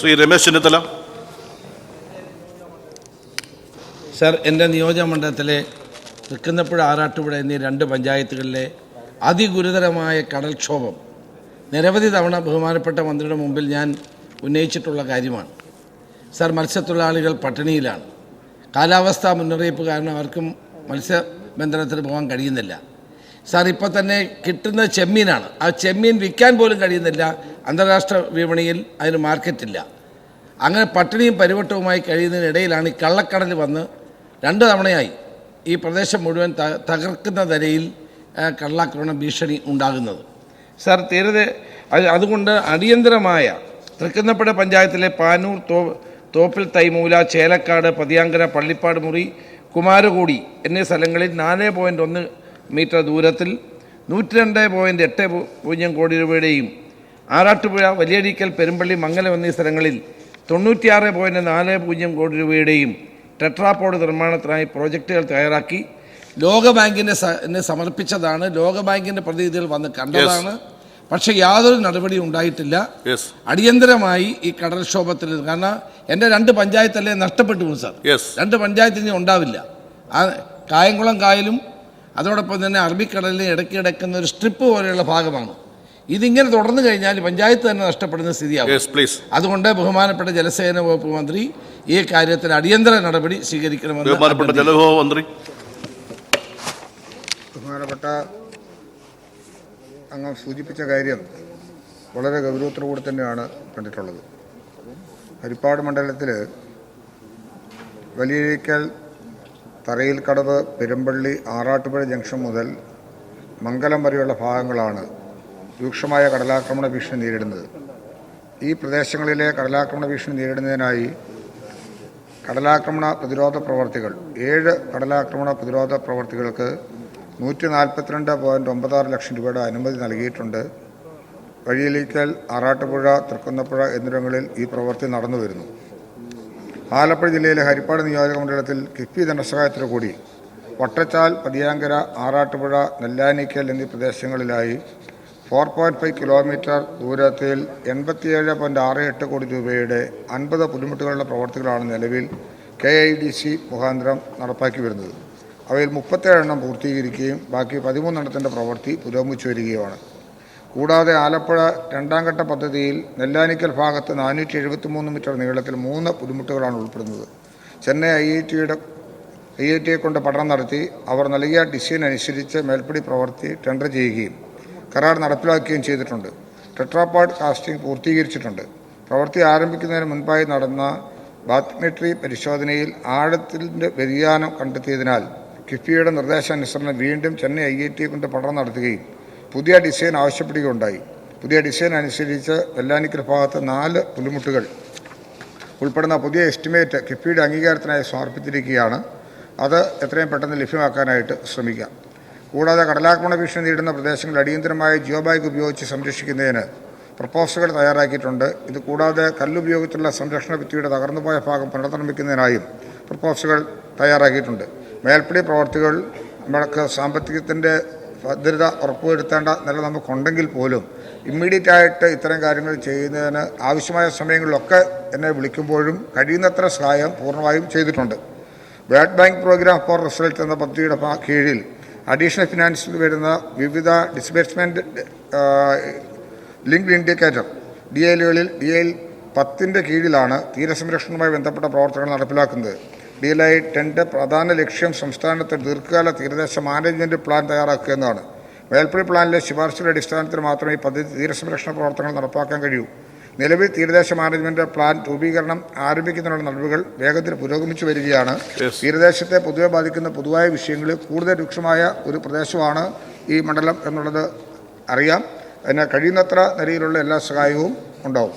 Shri Ramesh Chennithala. Sir, എൻ്റെ നിയോജകമണ്ഡലത്തിലെ തൃക്കുന്നപ്പുഴ, ആറാട്ടുപുഴ എന്നീ രണ്ട് പഞ്ചായത്തുകളിലെ അതിഗുരുതരമായ കടൽക്ഷോഭം നിരവധി തവണ ബഹുമാനപ്പെട്ട മന്ത്രിയുടെ മുമ്പിൽ ഞാൻ ഉന്നയിച്ചിട്ടുള്ള കാര്യമാണ്. സർ, മത്സ്യത്തൊഴിലാളികൾ പട്ടിണിയിലാണ്. കാലാവസ്ഥാ മുന്നറിയിപ്പ് കാരണം അവർക്കും മത്സ്യബന്ധനത്തിന് പോകാൻ കഴിയുന്നില്ല. സാർ, ഇപ്പോൾ തന്നെ കിട്ടുന്ന ചെമ്മീനാണ്. ആ ചെമ്മീൻ വിൽക്കാൻ പോലും കഴിയുന്നില്ല. അന്താരാഷ്ട്ര വിപണിയിൽ അതിന് മാർക്കറ്റില്ല. അങ്ങനെ പട്ടിണിയും പരിവട്ടവുമായി കഴിയുന്നതിനിടയിലാണ് ഈ കള്ളക്കടൽ വന്ന് 2 തവണയായി ഈ പ്രദേശം മുഴുവൻ തകർക്കുന്ന നിലയിൽ കള്ളാക്രമണ ഭീഷണി ഉണ്ടാകുന്നത്. സാർ, അതുകൊണ്ട് അടിയന്തരമായ തൃക്കുന്നപ്പുഴ പഞ്ചായത്തിലെ പാനൂർ, തോപ്പിൽ തൈമൂല, ചേലക്കാട്, പതിയാങ്കര, പള്ളിപ്പാട് മുറി, കുമാരകൂടി എന്നീ സ്ഥലങ്ങളിൽ 4.1 മീറ്റർ ദൂരത്തിൽ 102.80 കോടി രൂപയുടെയും ആറാട്ടുപുഴ, വലിയഴീക്കൽ, പെരുമ്പള്ളി, മംഗലം എന്നീ സ്ഥലങ്ങളിൽ 96.40 കോടി രൂപയുടെയും ടെട്രാപോഡ് നിർമ്മാണത്തിനായി പ്രോജക്റ്റുകൾ തയ്യാറാക്കി ലോകബാങ്കിന് സമർപ്പിച്ചതാണ്. ലോകബാങ്കിൻ്റെ പ്രതിനിധികൾ വന്ന് കണ്ടതാണ്. പക്ഷേ യാതൊരു നടപടിയും ഉണ്ടായിട്ടില്ല. അടിയന്തരമായി ഈ കടൽക്ഷോഭത്തിൽ, കാരണം എൻ്റെ 2 പഞ്ചായത്തല്ലേ നഷ്ടപ്പെട്ടു പോകും സാർ. 2 പഞ്ചായത്ത് ഇനി ഉണ്ടാവില്ല. ആ കായംകുളം കായലും അതോടൊപ്പം തന്നെ അറബിക്കടലിന് ഇടയ്ക്ക് കിടക്കുന്ന ഒരു സ്ട്രിപ്പ് പോലെയുള്ള ഭാഗമാണ്. ഇതിങ്ങനെ തുടർന്നു കഴിഞ്ഞാൽ പഞ്ചായത്ത് തന്നെ നഷ്ടപ്പെടുന്ന സ്ഥിതിയാവും. അതുകൊണ്ട് ബഹുമാനപ്പെട്ട ജലസേന വകുപ്പ് മന്ത്രി ഈ കാര്യത്തിൽ അടിയന്തര നടപടി സ്വീകരിക്കണമെന്ന്. ബഹുമാനപ്പെട്ട അങ്ങ് സൂചിപ്പിച്ച കാര്യം വളരെ ഗൗരവത്തോടുകൂടി തന്നെയാണ് കണ്ടിട്ടുള്ളത്. ഹരിപ്പാട് മണ്ഡലത്തിൽ വലിയഴീക്കൽ, തറയിൽക്കടവ്, പെരുമ്പള്ളി, ആറാട്ടുപുഴ ജംഗ്ഷൻ മുതൽ മംഗലം വരെയുള്ള ഭാഗങ്ങളാണ് രൂക്ഷമായ കടലാക്രമണ ഭീഷണി നേരിടുന്നത്. ഈ പ്രദേശങ്ങളിലെ കടലാക്രമണ ഭീഷണി നേരിടുന്നതിനായി കടലാക്രമണ പ്രതിരോധ പ്രവർത്തികൾ 7 കടലാക്രമണ പ്രതിരോധ പ്രവർത്തികൾക്ക് 142.96 ലക്ഷം രൂപയുടെ അനുമതി നൽകിയിട്ടുണ്ട്. വഴിയിലേക്കൽ, ആറാട്ടുപുഴ, തൃക്കുന്നപ്പുഴ എന്നിവിടങ്ങളിൽ ഈ പ്രവൃത്തി നടന്നു വരുന്നു. ആലപ്പുഴ ജില്ലയിലെ ഹരിപ്പാട് നിയോജക മണ്ഡലത്തിൽ കിഫ്ബി ധനസഹായത്തോടു കൂടി വട്ടച്ചാൽ, പതിയാങ്കര, ആറാട്ടുപുഴ, നെല്ലാനിക്കൽ എന്നീ പ്രദേശങ്ങളിലായി 4.5 കിലോമീറ്റർ ദൂരത്തിൽ 87.68 കോടി രൂപയുടെ 50 പുലിമുട്ടുകളുടെ പ്രവർത്തികളാണ് നിലവിൽ KIDC മുഖാന്തരം നടപ്പാക്കി വരുന്നത്. അവയിൽ 37 എണ്ണം പൂർത്തീകരിക്കുകയും ബാക്കി 13 എണ്ണത്തിൻ്റെ പ്രവൃത്തി പുരോഗമിച്ചു വരികയുമാണ്. കൂടാതെ ആലപ്പുഴ 2ാം ഘട്ട പദ്ധതിയിൽ നെല്ലാനിക്കൽ ഭാഗത്ത് 473 മീറ്റർ നീളത്തിൽ 3 പുലിമുട്ടുകളാണ് ഉൾപ്പെടുന്നത്. ചെന്നൈ IIT കൊണ്ട് പഠനം നടത്തി അവർ നൽകിയ ഡിസൈൻ അനുസരിച്ച് മേൽപ്പടി പ്രവൃത്തി ടെൻഡർ ചെയ്യുകയും കരാർ നടപ്പിലാക്കുകയും ചെയ്തിട്ടുണ്ട്. ടെട്രാപോഡ് കാസ്റ്റിംഗ് പൂർത്തീകരിച്ചിട്ടുണ്ട്. പ്രവൃത്തി ആരംഭിക്കുന്നതിന് മുൻപായി നടന്ന ബാത്മെട്രി പരിശോധനയിൽ ആഴത്തിൻ്റെ വ്യതിയാനം കണ്ടെത്തിയതിനാൽ കിഫ്ബിയുടെ നിർദ്ദേശാനുസരണം വീണ്ടും ചെന്നൈ IIT കൊണ്ട് പഠനം നടത്തുകയും പുതിയ ഡിസൈൻ ആവശ്യപ്പെടുകയുണ്ടായി. പുതിയ ഡിസൈൻ അനുസരിച്ച് വെല്ലാനിക്കൽ ഭാഗത്ത് 4 പുലിമുട്ടുകൾ ഉൾപ്പെടുന്ന പുതിയ എസ്റ്റിമേറ്റ് കിഫ്ബിയുടെ അംഗീകാരത്തിനായി സമർപ്പിച്ചിരിക്കുകയാണ്. അത് എത്രയും പെട്ടെന്ന് ലഭ്യമാക്കാനായിട്ട് ശ്രമിക്കാം. കൂടാതെ കടലാക്രമണ ഭീഷണി നേരിടുന്ന പ്രദേശങ്ങളിൽ അടിയന്തരമായ ജിയോ ബാഗ് ഉപയോഗിച്ച് സംരക്ഷിക്കുന്നതിന് പ്രപ്പോസലുകൾ തയ്യാറാക്കിയിട്ടുണ്ട്. ഇത് കൂടാതെ കല്ലുപയോഗിച്ചുള്ള സംരക്ഷണ ഭിത്തിയുടെ തകർന്നുപോയ ഭാഗം പുനർനിർമ്മിക്കുന്നതിനായും പ്രപ്പോസലുകൾ തയ്യാറാക്കിയിട്ടുണ്ട്. മേൽപ്പടി പ്രവർത്തികൾ നമ്മൾക്ക് സാമ്പത്തികത്തിൻ്റെ ഭദ്രത ഉറപ്പുവരുത്തേണ്ട നില നമുക്കുണ്ടെങ്കിൽ പോലും ഇമ്മീഡിയറ്റ് ആയിട്ട് ഇത്തരം കാര്യങ്ങൾ ചെയ്യുന്നതിന് ആവശ്യമായ സമയങ്ങളിലൊക്കെ എന്നെ വിളിക്കുമ്പോഴും കഴിയുന്നത്ര സഹായം പൂർണ്ണമായും ചെയ്തിട്ടുണ്ട്. World bank program for result എന്ന പദ്ധതിയുടെ കീഴിൽ അഡീഷണൽ ഫിനാൻസിൽ വരുന്ന വിവിധ ഡിസ്ബേഴ്സ്മെൻറ്റ് ലിങ്ക്ഡ് ഇൻഡിക്കേറ്റർ DILകളിൽ DIL 10 കീഴിലാണ് തീരസംരക്ഷണവുമായി ബന്ധപ്പെട്ട പ്രവർത്തനങ്ങൾ നടപ്പിലാക്കുന്നത്. DLI 10 പ്രധാന ലക്ഷ്യം സംസ്ഥാനത്ത് ദീർഘകാല തീരദേശ മാനേജ്മെൻറ്റ് പ്ലാൻ തയ്യാറാക്കുക എന്നതാണ്. മേൽപ്പടി പ്ലാനിലെ ശുപാർശയുടെ അടിസ്ഥാനത്തിൽ മാത്രമേ ഈ പദ്ധതി തീരസംരക്ഷണ പ്രവർത്തനങ്ങൾ നടപ്പാക്കാൻ കഴിയൂ. നിലവിൽ തീരദേശ മാനേജ്മെൻറ്റ് പ്ലാൻ രൂപീകരണം ആരംഭിക്കുന്നതിനുള്ള നടപടികൾ വേഗത്തിൽ പുരോഗമിച്ചു വരികയാണ്. തീരദേശത്തെ പൊതുവെ ബാധിക്കുന്ന പൊതുവായ വിഷയങ്ങളിൽ കൂടുതൽ രൂക്ഷമായ ഒരു പ്രദേശമാണ് ഈ മണ്ഡലം എന്നുള്ളത് അറിയാം. അതിന് കഴിയുന്നത്ര നിലയിലുള്ള എല്ലാ സഹായവും ഉണ്ടാവും.